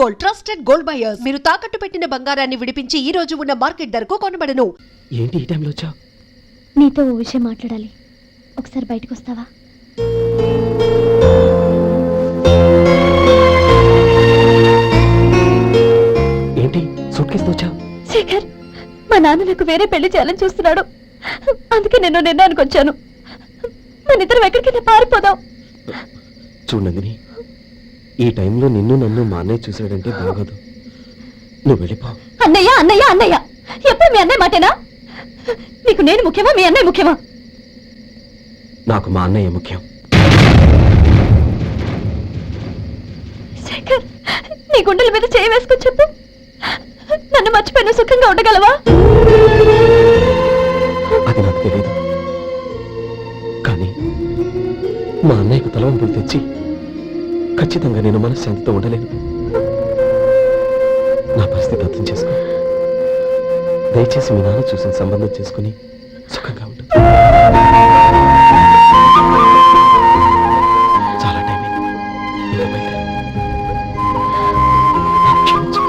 Gold, trusted gold buyers. మీరు తాకట్టు పెట్టిన బంగారాన్ని విడిపించి ఈ రోజు ఉన్న మార్కెట్ ధరకు కొనబడను. ఏంటి ఈ టైంలో వచ్చావు? నీతో ఓ విషయం మాట్లాడాలి. ఒకసారి బయటకు వస్తావా? ఏంటి సూట్ కేసుతో వచ్చావు? శేఖర్, మా నాన్న నాకు వేరే పెళ్లి చేయాలని చూస్తున్నాడు. అందుకే నేను నిర్ణయానికి వచ్చాను. మన ఇద్దరం ఎక్కడికైనా పారిపోదాం. చూడు నందిని, ఈ టైంలో నిన్ను నన్ను మా అన్నయ్య చూసాడంటే బాగోదు. నువ్వు వెళ్ళిపో. అన్నయ్య అన్నయ్య అన్నయ్య, ఎప్పుడు మీ అన్నయ్య మాటేనా? నీకు నేను ముఖ్యమా, మీ అన్నయ్య ముఖ్యమా? నాకు మా అన్నయ్య ముఖ్యం. శేఖర్, నీ గుండెల మీద చేయి వేసుకొని చెప్పు. నన్ను మర్చిపోయిన సుఖంగా ఉండగలవా? అది నాకు తెలియదు, కానీ మా అన్నయ్యకు తలవంపులు తెచ్చి ఖచ్చితంగా నేను మనశ్శాంతితో ఉండలేను. నా పరిస్థితి అర్థం చేసుకో. దయచేసి మీ నాన్న చూసిన సంబంధం చేసుకుని సుఖంగా ఉంటుంది. చాలా టైం అయింది, ఇంకా బయట. క్షమించు.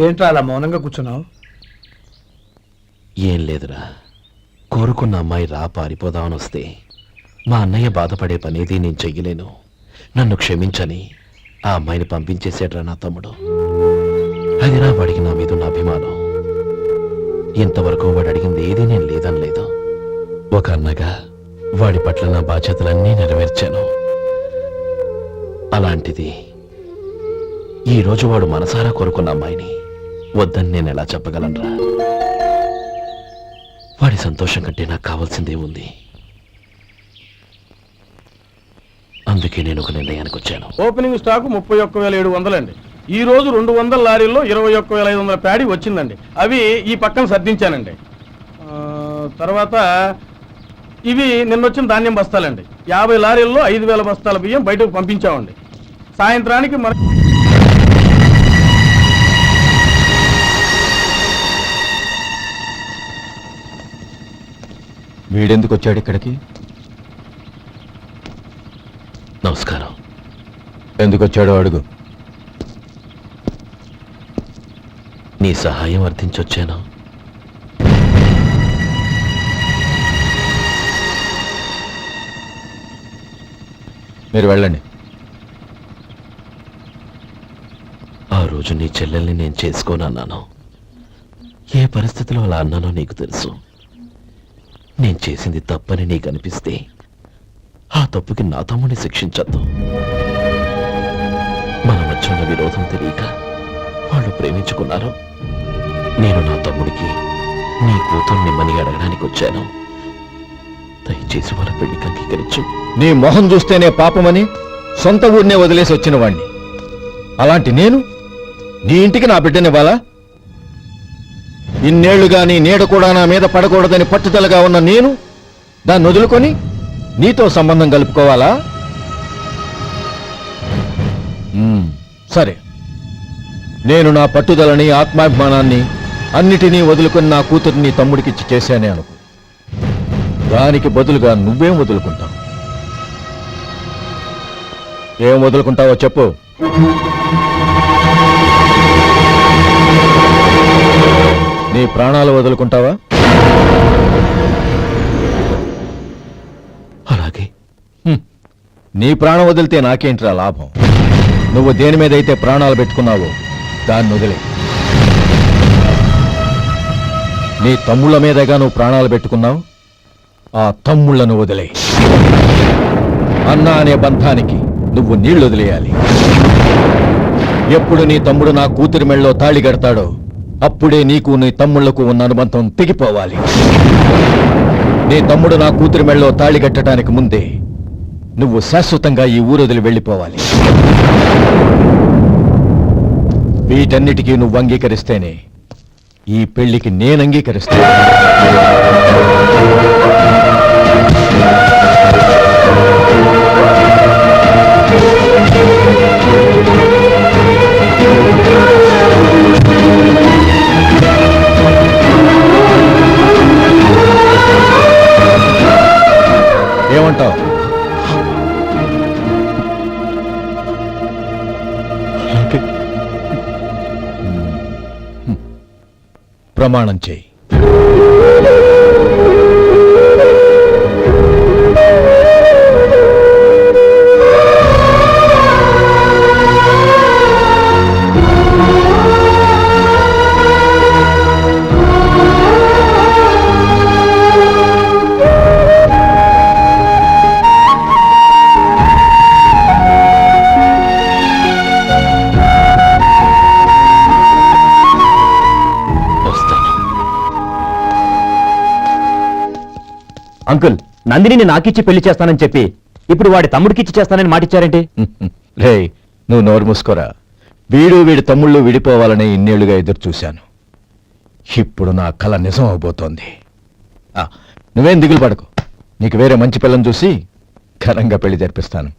ఏంట్రా అలా మౌనంగా కూర్చున్నావు? ఏం లేదురా, కోరుకున్న అమ్మాయి రా పారిపోదామని వస్తే మా అన్నయ్య బాధపడే పనేది నేను చెయ్యలేను. నన్ను క్షమించని ఆ అమ్మాయిని పంపించేసాడ్రా నా తమ్ముడు. అదిరా వాడికి నా మీద ఉన్న అభిమానం. ఇంతవరకు వాడు అడిగింది ఏదీ నేను లేదని లేదు. ఒక అన్నగా వాడి పట్ల నా బాధ్యతలన్నీ నెరవేర్చాను. అలాంటిది ఈరోజు వాడు మనసారా కోరుకున్న అమ్మాయిని వద్దని నేను ఎలా చెప్పగలనురా? వాడి సంతోషం కంటే నాకు కావాల్సిందే ఉంది. అందుకే నేను ఒక నిర్ణయానికి వచ్చాను. ఓపెనింగ్ స్టాక్ 31,700 అండి. ఈ రోజు 200 లారీల్లో 21,500 ప్యాడీ వచ్చిందండి. అవి ఈ పక్కన సర్దించానండి. తర్వాత ఇవి నిన్నొచ్చిన ధాన్యం బస్తాలండి. 50 లారీల్లో 5,000 బస్తాల బియ్యం బయటకు పంపించామండి. సాయంత్రానికి మన వీడెందుకు వచ్చాడు ఇక్కడికి? నమస్కారం. ఎందుకు వచ్చాడో అడుగు. నీ సహాయం అర్థించొచ్చాను. మీరు వెళ్ళండి. ఆ రోజు నీ చెల్లెల్ని నేను చేసుకోనన్నాను. ఏ పరిస్థితిలో అలా అన్నానో నీకు తెలుసు. నేను చేసింది తప్పని నీకు అనిపిస్తే ఆ తప్పుకి నా తమ్ముడిని శిక్షించద్దు. మన మధ్య ఉన్న విరోధం తెలియక వాళ్ళు ప్రేమించుకున్నారు. నేను నా తమ్ముడికి నీ కూతుర్నిమ్మని అడగడానికి వచ్చాను. దయచేసి వాళ్ళ పెళ్లికి అంగీకరించు. నీ మొహం చూస్తేనే పాపమని సొంత ఊరినే వదిలేసి వచ్చిన వాణ్ణి. అలాంటి నేను నీ ఇంటికి నా బిడ్డనివ్వాలా? ఇన్నేళ్లుగా నీ నీడ కూడా నా మీద పడకూడదని పట్టుదలగా ఉన్న నేను దాన్ని వదులుకొని నీతో సంబంధం కలుపుకోవాలా? సరే, నేను నా పట్టుదలని ఆత్మాభిమానాన్ని అన్నిటినీ వదులుకొని నా కూతుర్ని తమ్ముడికిచ్చి చేశానే అనుకో. దానికి బదులుగా నువ్వేం వదులుకుంటావు? ఏం వదులుకుంటావో చెప్పు. నీ ప్రాణాలు వదులుకుంటావా? అలాగే. నీ ప్రాణం వదిలితే నాకేంట్రా లాభం? నువ్వు దేని మీద అయితే ప్రాణాలు పెట్టుకున్నావో దాన్ని వదిలే. నీ తమ్ముళ్ళ మీదగా నువ్వు ప్రాణాలు పెట్టుకున్నావు. ఆ తమ్ముళ్లను వదిలే. అన్న అనే బంధానికి నువ్వు నీళ్లు వదిలేయాలి. ఎప్పుడు నీ తమ్ముడు నా కూతురి మెళ్ళలో తాళి కడతాడో అప్పుడే నీకు నీ తమ్ముళ్లకు ఉన్న అనుబంధం తెగిపోవాలి. నీ తమ్ముడు నా కూతురి మెళ్ళలో తాళి కట్టడానికి ముందే నువ్వు శాశ్వతంగా ఈ ఊరొదిలి వెళ్ళిపోవాలి. వీటన్నిటికీ నువ్వు అంగీకరిస్తేనే ఈ పెళ్లికి నేను అంగీకరిస్తాను. ఏమంటావు? ప్రమాణం చేయి. అంకుల్, నందిని నాకిచ్చి పెళ్లి చేస్తానని చెప్పి ఇప్పుడు వాడి తమ్ముడికిచ్చి చేస్తానని మాటిచ్చారేంటి? రే, నువ్వు నోరు మూసుకోరా. వీడి తమ్ముళ్ళు విడిపోవాలని ఇన్నేళ్లుగా ఎదురు చూశాను. ఇప్పుడు నా కల నిజం అవబోతోంది. నువ్వేం దిగులు పడకు. నీకు వేరే మంచి పిల్లని చూసి ఘనంగా పెళ్లి జరిపిస్తాను.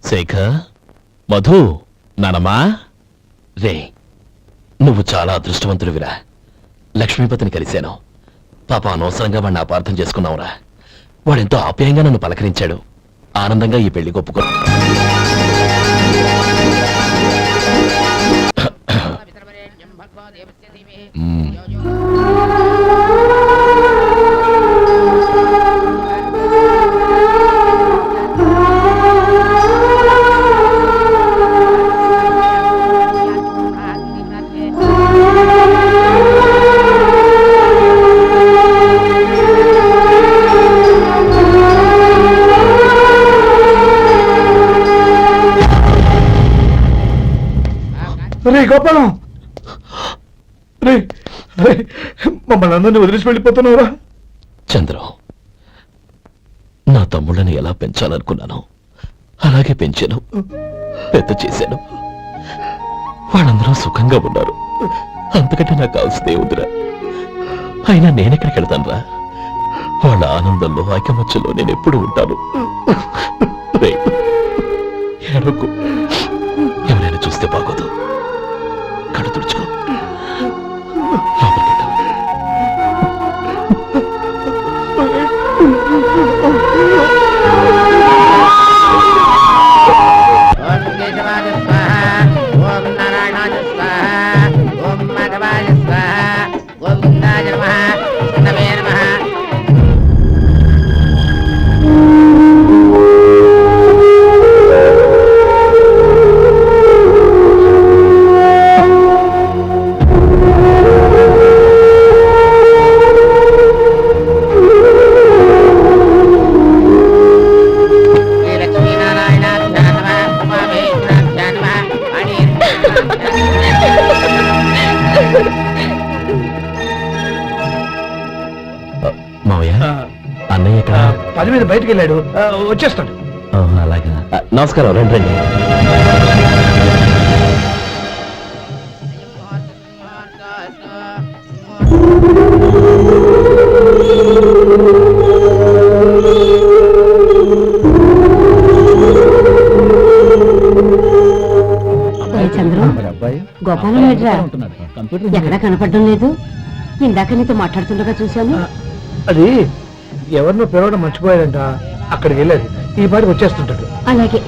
శేఖర్, మధు, నానమ్మా, రే, నువ్వు చాలా అదృష్టవంతుడివిరా. లక్ష్మీపతిని కలిశాను. పాప అనవసరంగా వాడిని అపార్థం చేసుకున్నావురా. వాడెంతో ఆప్యాయంగా నన్ను పలకరించాడు. ఆనందంగా ఈ పెళ్లి ఒప్పుకో. రే గోపాలం, రే రే, మమ్మల్ని అందరినీ వదిలేసి వెళ్ళిపోతున్నావురా? చంద్రు, నా తమ్ముళ్ళని ఎలా పెంచాలనుకున్నాను అలాగే పెంచాను, పెద్ద చేశాను. వాళ్ళందరూ సుఖంగా ఉన్నారు. అంతకంటే నాకు కావాల్సిందే ఉందిరా. అయినా నేనెక్కడికి వెళ్తానురా? వాళ్ళ ఆనందంలో ఐకమత్యంలో నేను ఎప్పుడు ఉంటాను. రే, ఏడవకు. ఎవరైనా చూస్తే బాగోదు. కళ్ళు తుడుచుకో. లోపలికెళ్ళు. అన్నయ్య 10 మీద బయటికి వెళ్ళాడు, వచ్చేస్తాడు. అలాగా. నమస్కారం, రండి రండి. చంద్రు, గోపాలం లేదురా? ఎక్కడా కనపడడం లేదు. ఇందాక నీతో మాట్లాడుతుండగా చూశాను. అది ఎవరినో పిలవడం మర్చిపోయాడంట, అక్కడికి వెళ్ళాడు. ఈ పాటికి వచ్చేస్తుంటాడు. అలాగే.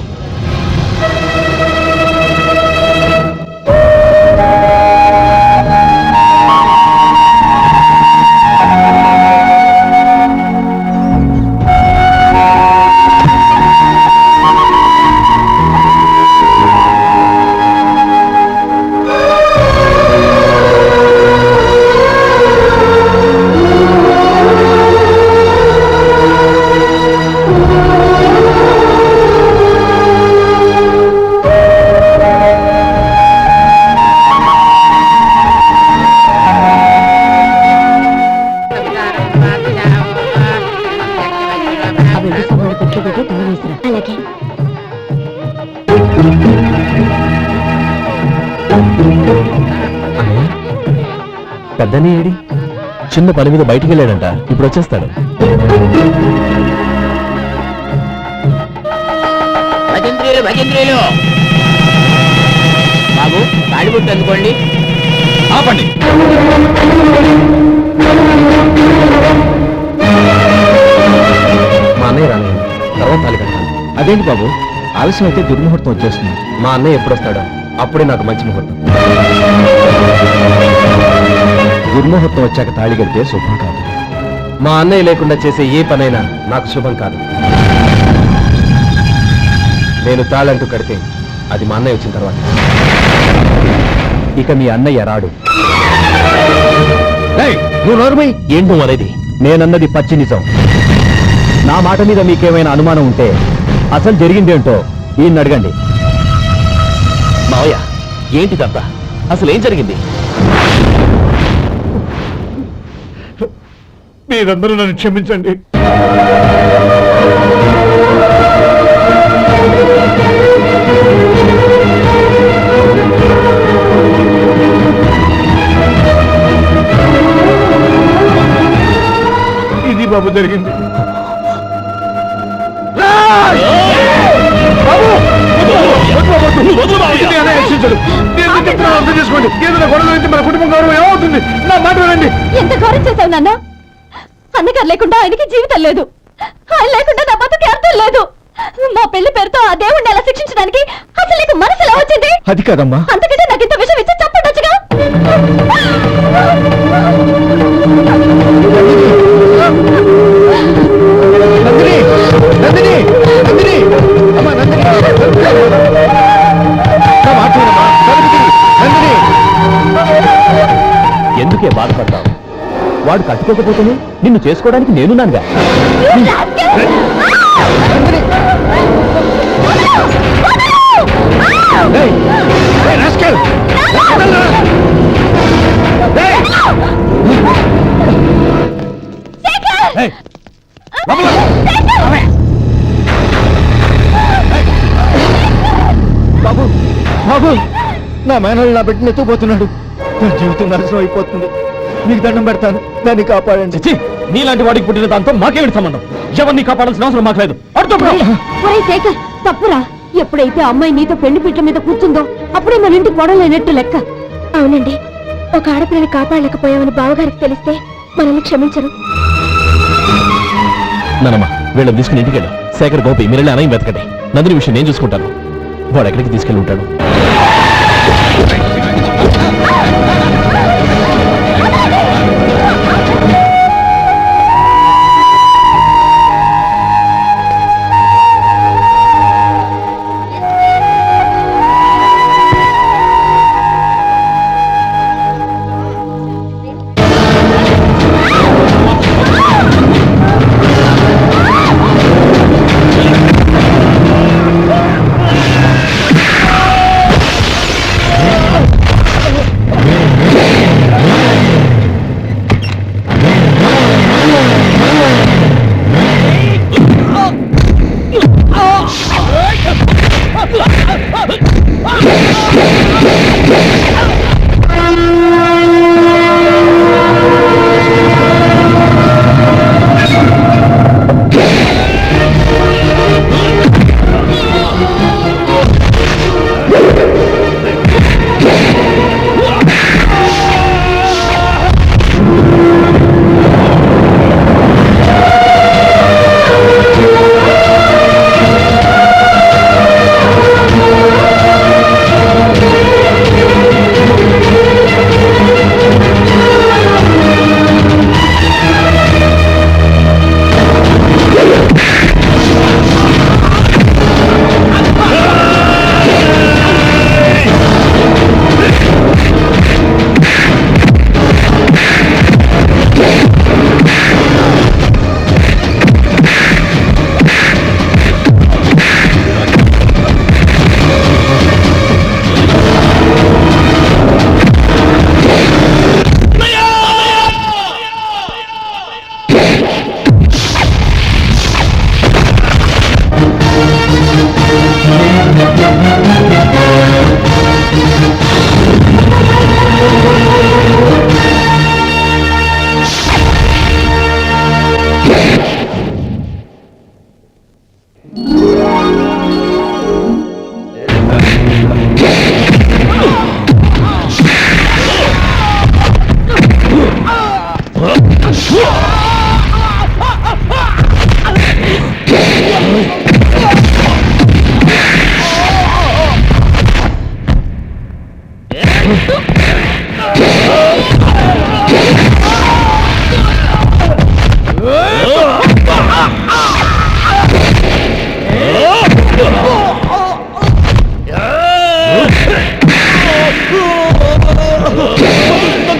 పెద్దని ఏడి? చిన్న పని మీద బయటికి వెళ్ళాడంట, ఇప్పుడు వచ్చేస్తాడు. భజంత్రీలు బాబు తాడిబుట్టు అందుకోండి. ఆపండి. మా అన్నయ్య రాలేదు, తర్వాత తాళి కట్టాలి. అదేంటి బాబు, ఆలస్యం అయితే దుర్ముహూర్తం వచ్చేస్తుంది. మా అన్నయ్య ఎప్పుడు వస్తాడో అప్పుడే నాకు మంచి ముహూర్తం. దుర్ముహూర్తం వచ్చాక తాళి కడితే శుభం కాదు. మా అన్నయ్య లేకుండా చేసే ఏ పనైనా నాకు శుభం కాదు. నేను తాళంటూ కడితే అది మా అన్నయ్య వచ్చిన తర్వాత. ఇక మీ అన్నయ్య రాడు. నువ్వు నోరుమై ఏంటో అనేది. నేనన్నది పచ్చి నిజం. నా మాట మీద మీకేమైనా అనుమానం ఉంటే అసలు జరిగిందేంటో ఈయన్ని అడగండి. మావయ్య ఏంటిదంతా? అసలు ఏం జరిగింది? మీరందరూ నన్ను క్షమించండి. ఇది బాబు జరిగింది. అర్థం చేసుకోండి. ఏదైనా గొడవ అయితే మన కుటుంబం గౌరవం ఏమవుతుంది? నా మాట వినండి. ఎంత ఘోరం చేశావు నాన్న? అన్నగారు లేకుండా ఆయనకి జీవితం లేదు, ఆయన లేకుండా నా బతుకి అర్థం లేదు. మా పెళ్లి పేరుతో ఆ దేవుణ్ణి ఎలా శిక్షించడానికి అసలు నీకు మనసు ఎలా వచ్చింది? అది కాదమ్మా. అంతకంటే నాకు ఇంత విషయం ఇచ్చి చెప్పండొచ్చుగా. నందిని, నందిని, నందిని, అమ్మా నందిని, నా మాట వినమ్మా. నందిని, ఎందుకే బాధపడతావు? వాడు కట్టుకోకపోతేనే నిన్ను చేసుకోవడానికి నేనున్నానుగా. ఏయ్, ఏయ్, రాస్కెల్! ఏయ్! ఏయ్, లోపల! బాబు, బాబు, నా మేనల్ని నా బిడ్డను ఎత్తుకుపోతున్నాడు. నా జీవితం నరసం అయిపోతుంది. మీకు దండం పెడతాను, దాన్ని కాపాడండి. చిచ్చి, నీలాంటి వాడికి పుట్టిన దాంతో మాకేమిటి సంబంధం? ఎవరిని కాపాడాల్సిన అవసరం మాకు లేదు. ఒరేయ్ శేఖర్, తప్పురా. ఎప్పుడైతే అమ్మాయి నీతో పెళ్లి పీటల మీద కూర్చుందో అప్పుడే మన ఇంటికి గొడవలేనట్టు లెక్క. అవునండి, ఒక ఆడపిల్లని కాపాడలేకపోయామని బావగారికి తెలిస్తే మనల్ని క్షమించరు. నానమ్మ వీళ్ళని తీసుకుని ఇంటికి వెళ్ళు. శేఖర్, గోపి మీరు వెళ్ళి అన్నయ్య వెతకండి. నందిని విషయం నేను చూసుకుంటాను. వాడు ఎక్కడికి తీసుకెళ్ళి ఉంటాడు.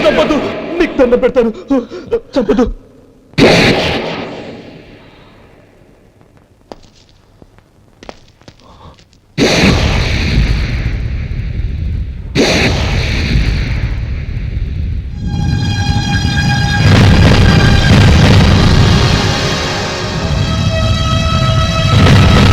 చంపదు, నీకు దండ పెడతాను, చంపదు.